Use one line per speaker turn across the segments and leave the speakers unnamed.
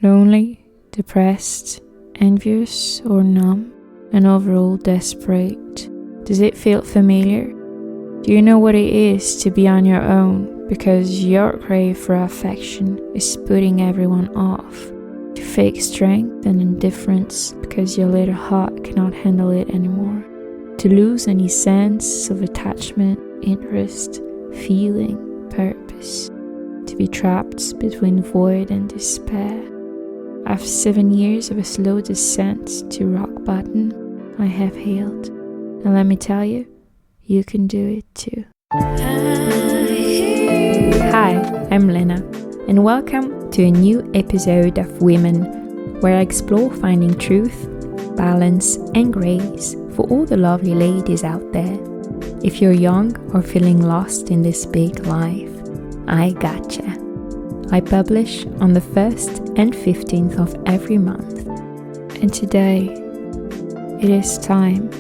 Lonely, depressed, envious or numb, and overall desperate. Does it feel familiar? Do you know what it is to be on your own because your crave for affection is putting everyone off? To fake strength and indifference because your little heart cannot handle it anymore? To lose any sense of attachment, interest, feeling, purpose? To be trapped between void and despair? After 7 years of a slow descent to rock bottom, I have healed. And let me tell you, you can do it too. Hi, I'm Lena, and welcome to a new episode of Women, where I explore finding truth, balance, and grace for all the lovely ladies out there. If you're young or feeling lost in this big life, I gotcha. I publish on the 1st and 15th of every month. And today, it is time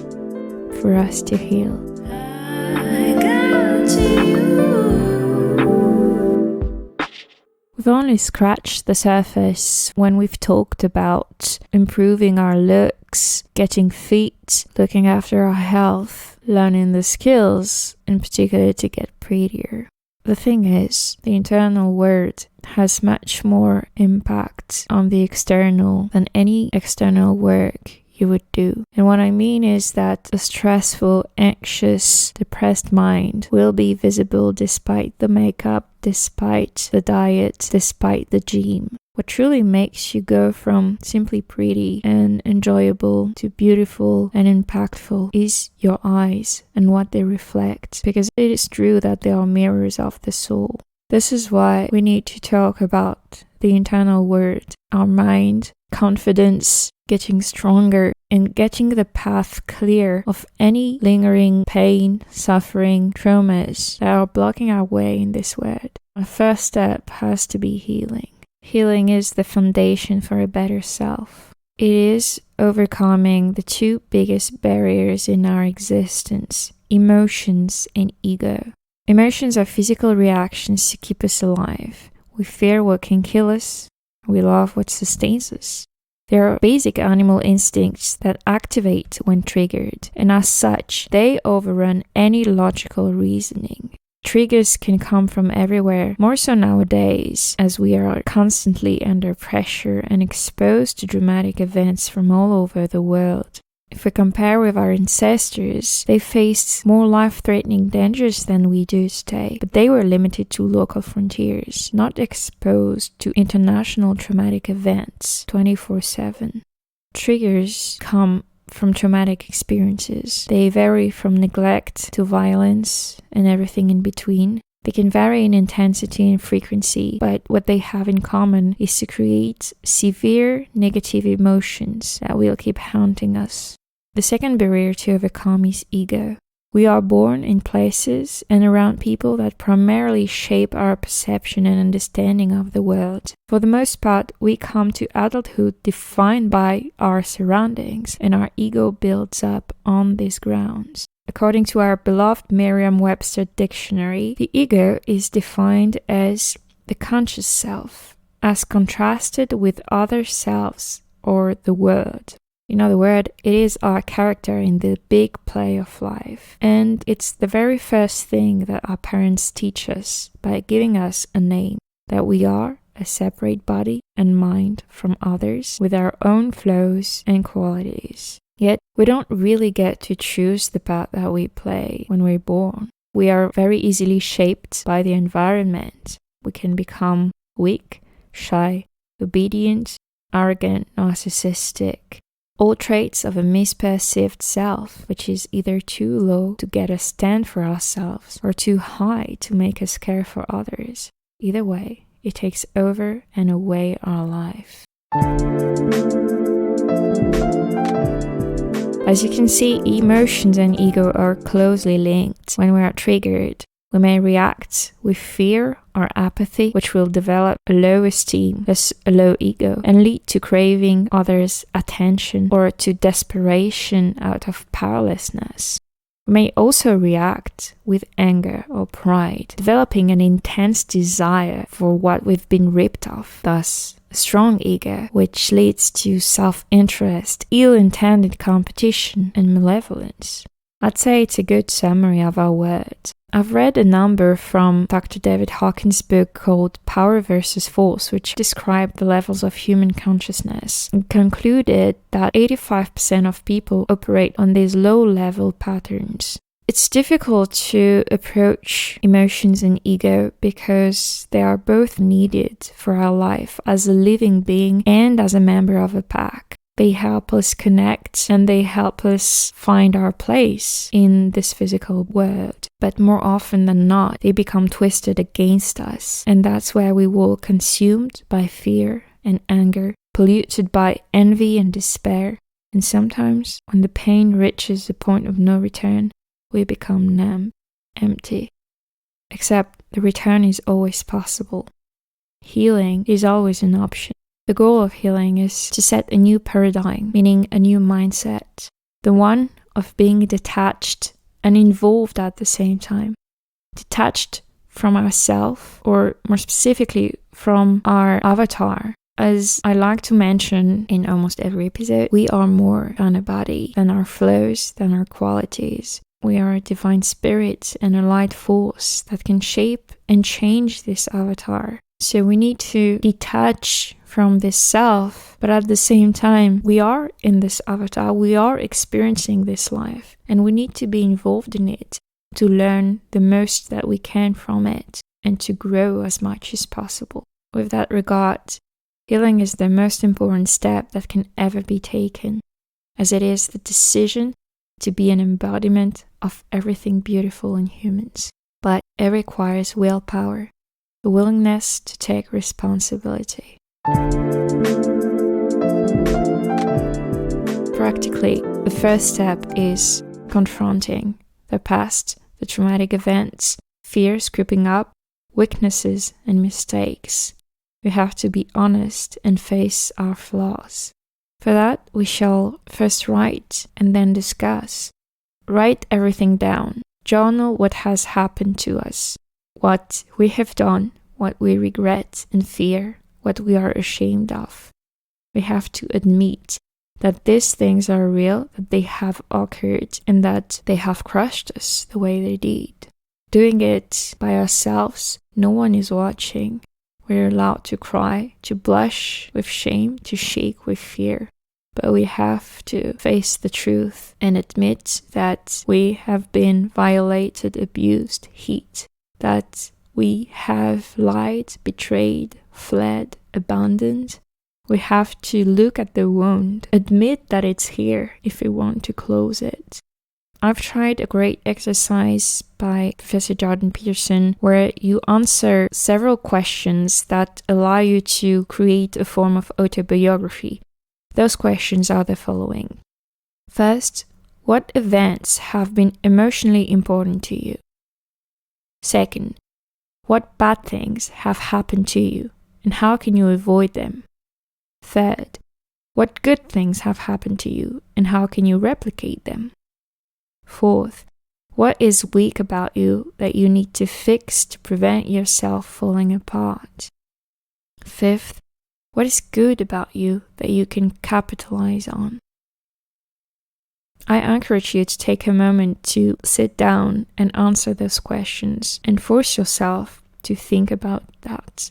for us to heal. We've only scratched the surface when we've talked about improving our looks, getting fit, looking after our health, learning the skills, in particular to get prettier. The thing is, the internal world has much more impact on the external than any external work you would do. And what I mean is that a stressful, anxious, depressed mind will be visible despite the makeup, despite the diet, despite the gym. What truly makes you go from simply pretty and enjoyable to beautiful and impactful is your eyes and what they reflect, because it is true that they are mirrors of the soul. This is why we need to talk about the internal world, our mind, confidence, getting stronger, and getting the path clear of any lingering pain, suffering, traumas that are blocking our way in this world. Our first step has to be healing. Healing is the foundation for a better self. It is overcoming the two biggest barriers in our existence, emotions and ego. Emotions are physical reactions to keep us alive. We fear what can kill us. We love what sustains us. There are basic animal instincts that activate when triggered, and as such, they overrun any logical reasoning. Triggers can come from everywhere, more so nowadays, as we are constantly under pressure and exposed to dramatic events from all over the world. If we compare with our ancestors, they faced more life-threatening dangers than we do today, but they were limited to local frontiers, not exposed to international traumatic events 24/7. Triggers come from traumatic experiences. They vary from neglect to violence and everything in between. They can vary in intensity and frequency, but what they have in common is to create severe negative emotions that will keep haunting us. The second barrier to overcome is ego. We are born in places and around people that primarily shape our perception and understanding of the world. For the most part, we come to adulthood defined by our surroundings, and our ego builds up on these grounds. According to our beloved Merriam-Webster dictionary, the ego is defined as the conscious self, as contrasted with other selves or the world. In other words, it is our character in the big play of life. And it's the very first thing that our parents teach us by giving us a name, that we are a separate body and mind from others with our own flaws and qualities. Yet, we don't really get to choose the part that we play when we're born. We are very easily shaped by the environment. We can become weak, shy, obedient, arrogant, narcissistic. All traits of a misperceived self, which is either too low to get us stand for ourselves or too high to make us care for others. Either way, it takes over and away our life. As you can see, emotions and ego are closely linked. When we are triggered, we may react with fear or apathy, which will develop a low esteem, thus a low ego, and lead to craving others' attention or to desperation out of powerlessness. We may also react with anger or pride, developing an intense desire for what we've been ripped of, thus a strong ego, which leads to self-interest, ill-intended competition, and malevolence. I'd say it's a good summary of our words. I've read a number from Dr. David Hawkins' book called Power versus Force, which described the levels of human consciousness, and concluded that 85% of people operate on these low-level patterns. It's difficult to approach emotions and ego because they are both needed for our life as a living being and as a member of a pack. They help us connect and they help us find our place in this physical world. But more often than not, they become twisted against us. And that's where we will consumed by fear and anger, polluted by envy and despair. And sometimes, when the pain reaches the point of no return, we become numb, empty. Except the return is always possible. Healing is always an option. The goal of healing is to set a new paradigm, meaning a new mindset. The one of being detached and involved at the same time. Detached from ourself, or more specifically from our avatar. As I like to mention in almost every episode, we are more than a body, than our flows, than our qualities. We are a divine spirit and a light force that can shape and change this avatar. So we need to detach from this self, but at the same time, we are in this avatar, we are experiencing this life, and we need to be involved in it to learn the most that we can from it and to grow as much as possible. With that regard, healing is the most important step that can ever be taken, as it is the decision to be an embodiment of everything beautiful in humans. But it requires willpower, the willingness to take responsibility. Practically, the first step is confronting the past, the traumatic events, fears creeping up, weaknesses and mistakes. We have to be honest and face our flaws. For that, we shall first write and then discuss. Write everything down. Journal what has happened to us, what we have done, what we regret and fear, what we are ashamed of. We have to admit that these things are real, that they have occurred, and that they have crushed us the way they did. Doing it by ourselves, no one is watching. We're allowed to cry, to blush with shame, to shake with fear. But we have to face the truth and admit that we have been violated, abused, hit, that we have lied, betrayed, fled, abandoned. We have to look at the wound, admit that it's here if we want to close it. I've tried a great exercise by Professor Jordan Peterson where you answer several questions that allow you to create a form of autobiography. Those questions are the following. First, what events have been emotionally important to you? Second, what bad things have happened to you and how can you avoid them? Third, what good things have happened to you and how can you replicate them? Fourth, what is weak about you that you need to fix to prevent yourself falling apart? Fifth, what is good about you that you can capitalize on? I encourage you to take a moment to sit down and answer those questions and force yourself to think about that.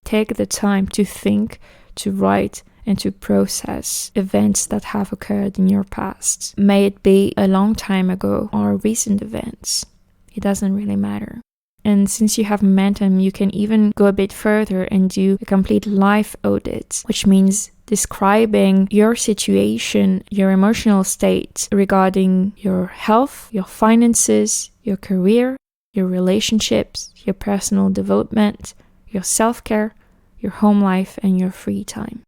Take the time to think, to write, and to process events that have occurred in your past. May it be a long time ago or recent events. It doesn't really matter. And since you have momentum, you can even go a bit further and do a complete life audit, which means describing your situation, your emotional state regarding your health, your finances, your career, your relationships, your personal development, your self-care, your home life, and your free time.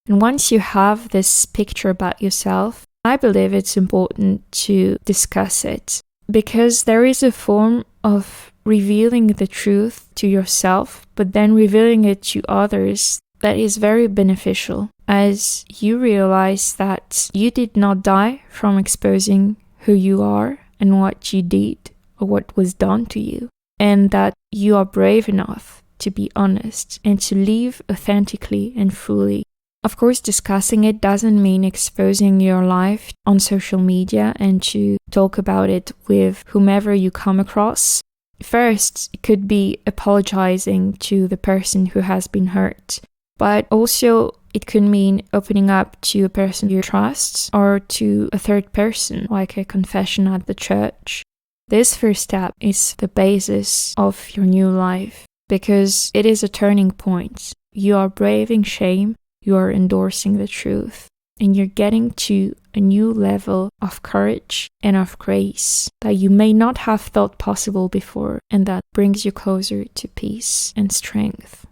And once you have this picture about yourself, I believe it's important to discuss it because there is a form of revealing the truth to yourself, but then revealing it to others that is very beneficial as you realize that you did not die from exposing who you are and what you did or what was done to you, and that you are brave enough to be honest and to live authentically and fully. Of course, discussing it doesn't mean exposing your life on social media and to talk about it with whomever you come across. First, it could be apologizing to the person who has been hurt, but also it could mean opening up to a person you trust or to a third person, like a confession at the church. This first step is the basis of your new life because it is a turning point. You are braving shame, you are endorsing the truth, and you're getting to a new level of courage and of grace that you may not have thought possible before, and that brings you closer to peace and strength.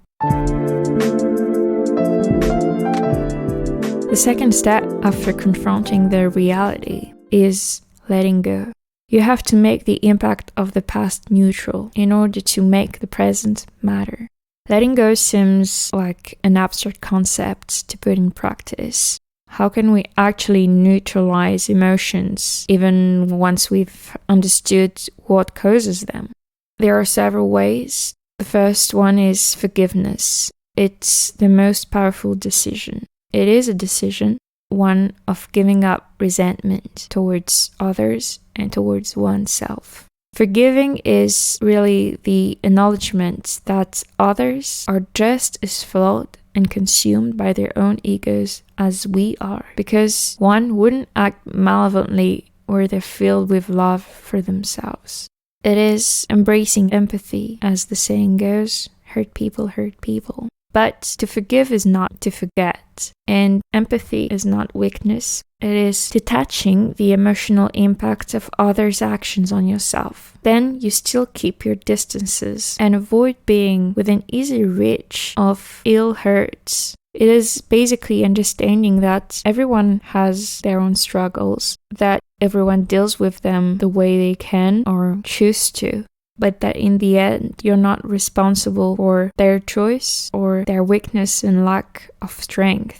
The second step after confronting the reality is letting go. You have to make the impact of the past neutral in order to make the present matter. Letting go seems like an abstract concept to put in practice. How can we actually neutralize emotions even once we've understood what causes them? There are several ways. The first one is forgiveness. It's the most powerful decision. It is a decision, one of giving up resentment towards others and towards oneself. Forgiving is really the acknowledgement that others are just as flawed and consumed by their own egos as we are, because one wouldn't act malevolently were they filled with love for themselves. It is embracing empathy, as the saying goes, hurt people hurt people. But to forgive is not to forget, and empathy is not weakness. It is detaching the emotional impact of others' actions on yourself. Then you still keep your distances and avoid being within easy reach of ill hurts. It is basically understanding that everyone has their own struggles, that everyone deals with them the way they can or choose to, but that in the end, you're not responsible for their choice or their weakness and lack of strength.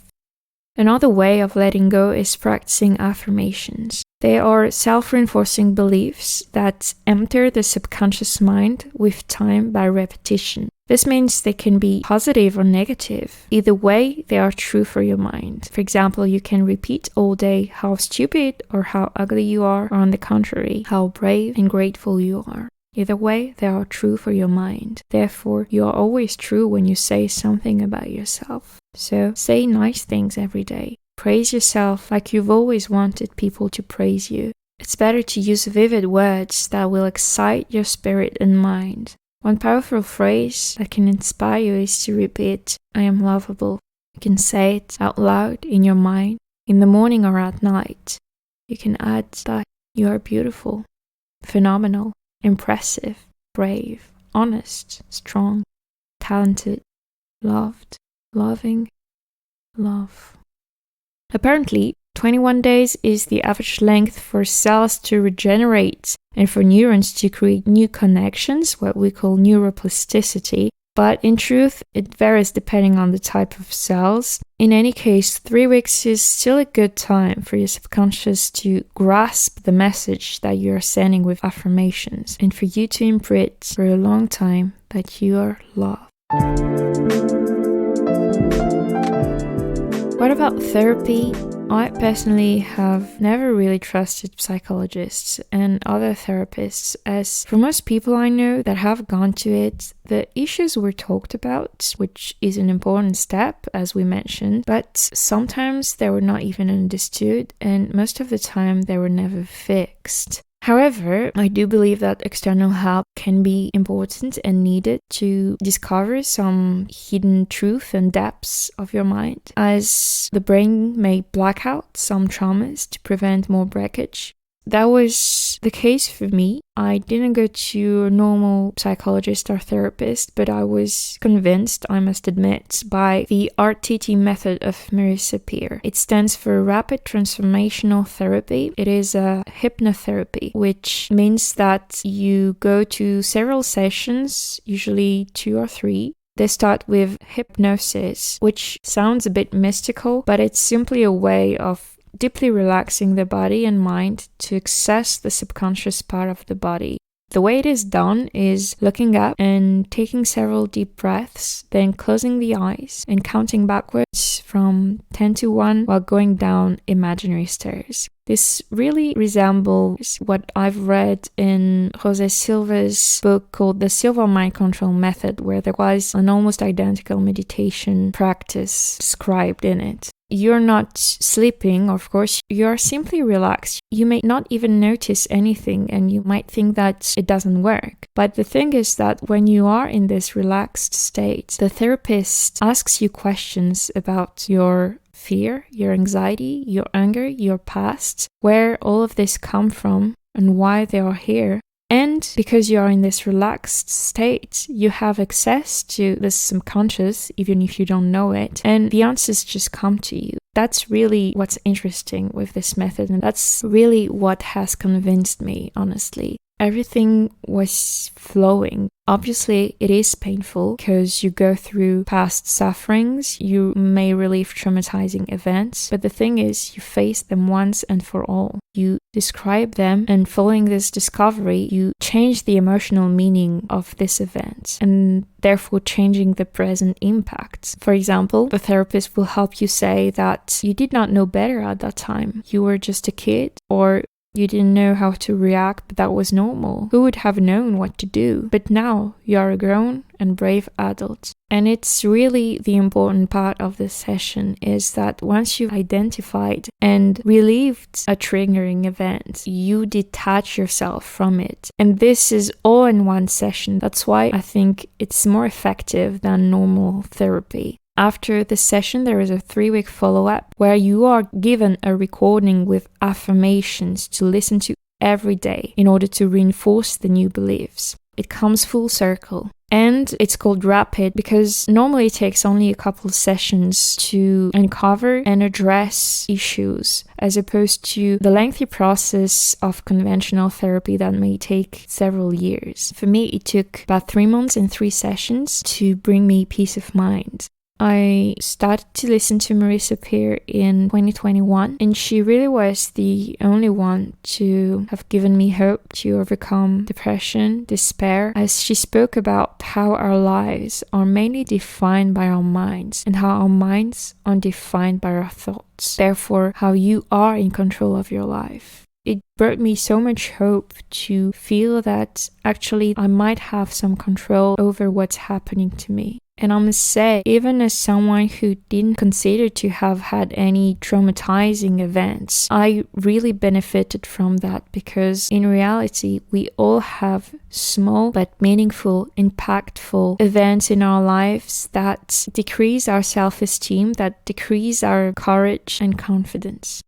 Another way of letting go is practicing affirmations. They are self-reinforcing beliefs that enter the subconscious mind with time by repetition. This means they can be positive or negative. Either way, they are true for your mind. For example, you can repeat all day how stupid or how ugly you are, or on the contrary, how brave and grateful you are. Either way, they are true for your mind. Therefore, you are always true when you say something about yourself. So, say nice things every day. Praise yourself like you've always wanted people to praise you. It's better to use vivid words that will excite your spirit and mind. One powerful phrase that can inspire you is to repeat, I am lovable. You can say it out loud in your mind, in the morning or at night. You can add that you are beautiful, phenomenal, impressive, brave, honest, strong, talented, loved, loving, love. Apparently, 21 days is the average length for cells to regenerate and for neurons to create new connections, what we call neuroplasticity. But in truth, it varies depending on the type of cells. In any case, 3 weeks is still a good time for your subconscious to grasp the message that you are sending with affirmations, and for you to imprint for a long time that you are loved. What about therapy? I personally have never really trusted psychologists and other therapists, as for most people I know that have gone to it, the issues were talked about, which is an important step, as we mentioned, but sometimes they were not even understood, and most of the time they were never fixed. However, I do believe that external help can be important and needed to discover some hidden truth and depths of your mind, as the brain may black out some traumas to prevent more breakage. That was the case for me. I didn't go to a normal psychologist or therapist, but I was convinced, I must admit, by the RTT method of Marissa Peer. It stands for Rapid Transformational Therapy. It is a hypnotherapy, which means that you go to several sessions, usually 2 or 3. They start with hypnosis, which sounds a bit mystical, but it's simply a way of deeply relaxing the body and mind to access the subconscious part of the body. The way it is done is looking up and taking several deep breaths, then closing the eyes and counting backwards from 10 to 1 while going down imaginary stairs. This really resembles what I've read in Jose Silva's book called The Silva Mind Control Method, where there was an almost identical meditation practice described in it. You're not sleeping, of course, you're simply relaxed. You may not even notice anything and you might think that it doesn't work. But the thing is that when you are in this relaxed state, the therapist asks you questions about your fear, your anxiety, your anger, your past, where all of this come from and why they are here. And because you are in this relaxed state, you have access to the subconscious, even if you don't know it, and the answers just come to you. That's really what's interesting with this method, and that's really what has convinced me, honestly. Everything was flowing. Obviously, it is painful because you go through past sufferings, you may relive traumatizing events, but the thing is, you face them once and for all. You describe them, and following this discovery, you change the emotional meaning of this event, and therefore changing the present impact. For example, the therapist will help you say that you did not know better at that time. You were just a kid, or you didn't know how to react, but that was normal. Who would have known what to do? But now you are a grown and brave adult. And it's really the important part of this session is that once you've identified and relieved a triggering event, you detach yourself from it. And this is all in one session. That's why I think it's more effective than normal therapy. After the session, there is a 3-week follow-up where you are given a recording with affirmations to listen to every day in order to reinforce the new beliefs. It comes full circle. And it's called rapid because normally it takes only a couple of sessions to uncover and address issues, as opposed to the lengthy process of conventional therapy that may take several years. For me, it took about 3 months and 3 sessions to bring me peace of mind. I started to listen to Marissa Peer in 2021, and she really was the only one to have given me hope to overcome depression, despair, as she spoke about how our lives are mainly defined by our minds and how our minds are defined by our thoughts. Therefore, how you are in control of your life. It brought me so much hope to feel that actually I might have some control over what's happening to me. And I must say, even as someone who didn't consider to have had any traumatizing events, I really benefited from that because in reality, we all have small but meaningful, impactful events in our lives that decrease our self-esteem, that decrease our courage and confidence.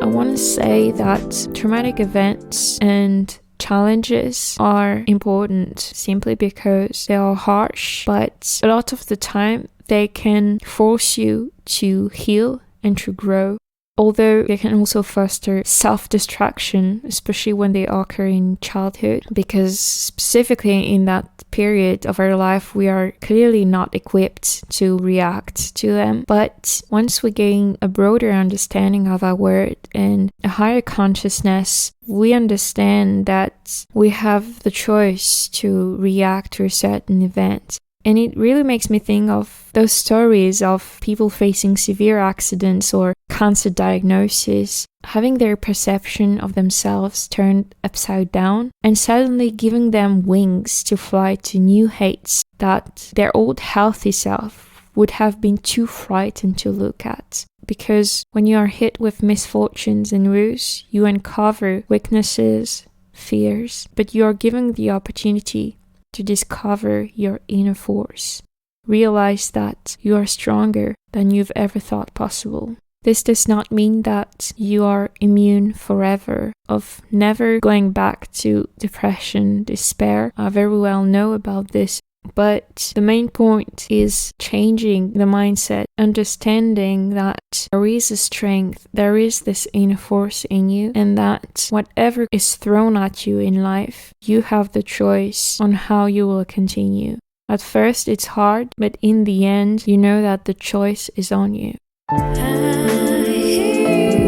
I want to say that traumatic events and challenges are important simply because they are harsh, but a lot of the time they can force you to heal and to grow. Although they can also foster self-destruction, especially when they occur in childhood, because specifically in that period of our life, we are clearly not equipped to react to them. But once we gain a broader understanding of our world and a higher consciousness, we understand that we have the choice to react to a certain event. And it really makes me think of those stories of people facing severe accidents or cancer diagnosis, having their perception of themselves turned upside down and suddenly giving them wings to fly to new heights that their old healthy self would have been too frightened to look at. Because when you are hit with misfortunes and woes, you uncover weaknesses, fears, but you are given the opportunity to discover your inner force. Realize that you are stronger than you've ever thought possible. This does not mean that you are immune forever of never going back to depression, despair. I very well know about this. But the main point is changing the mindset, understanding that there is a strength, there is this inner force in you, and that whatever is thrown at you in life, you have the choice on how you will continue. At first it's hard, but in the end, you know that the choice is on you.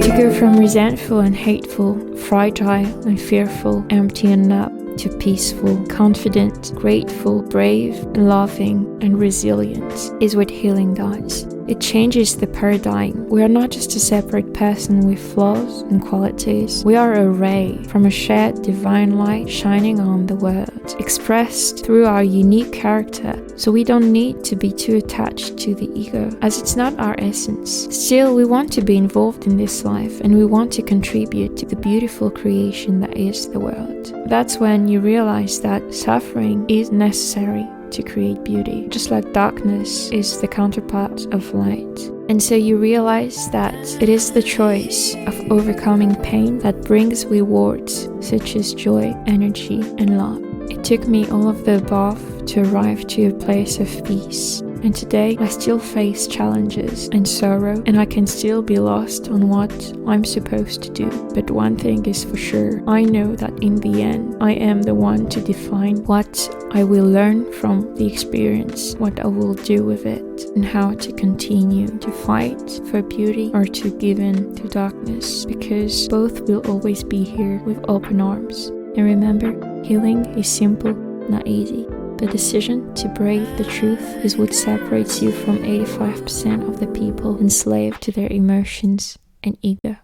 To go from resentful and hateful, fragile and fearful, empty and numb, to peaceful, confident, grateful, brave, and loving, and resilient is what healing does. It changes the paradigm. We are not just a separate person with flaws and qualities. We are a ray from a shared divine light shining on the world, expressed through our unique character, so we don't need to be too attached to the ego, as it's not our essence. Still, we want to be involved in this life, and we want to contribute to the beautiful creation that is the world. That's when you realize that suffering is necessary to create beauty, just like darkness is the counterpart of light. And so you realize that it is the choice of overcoming pain that brings rewards such as joy, energy, and love. It took me all of the above to arrive to a place of peace. And today I still face challenges and sorrow, and I can still be lost on what I'm supposed to do. But one thing is for sure, I know that in the end, I am the one to define what I will learn from the experience, what I will do with it, and how to continue to fight for beauty or to give in to darkness, because both will always be here with open arms. And remember, healing is simple, not easy. The decision to brave the truth is what separates you from 85% of the people enslaved to their emotions and ego.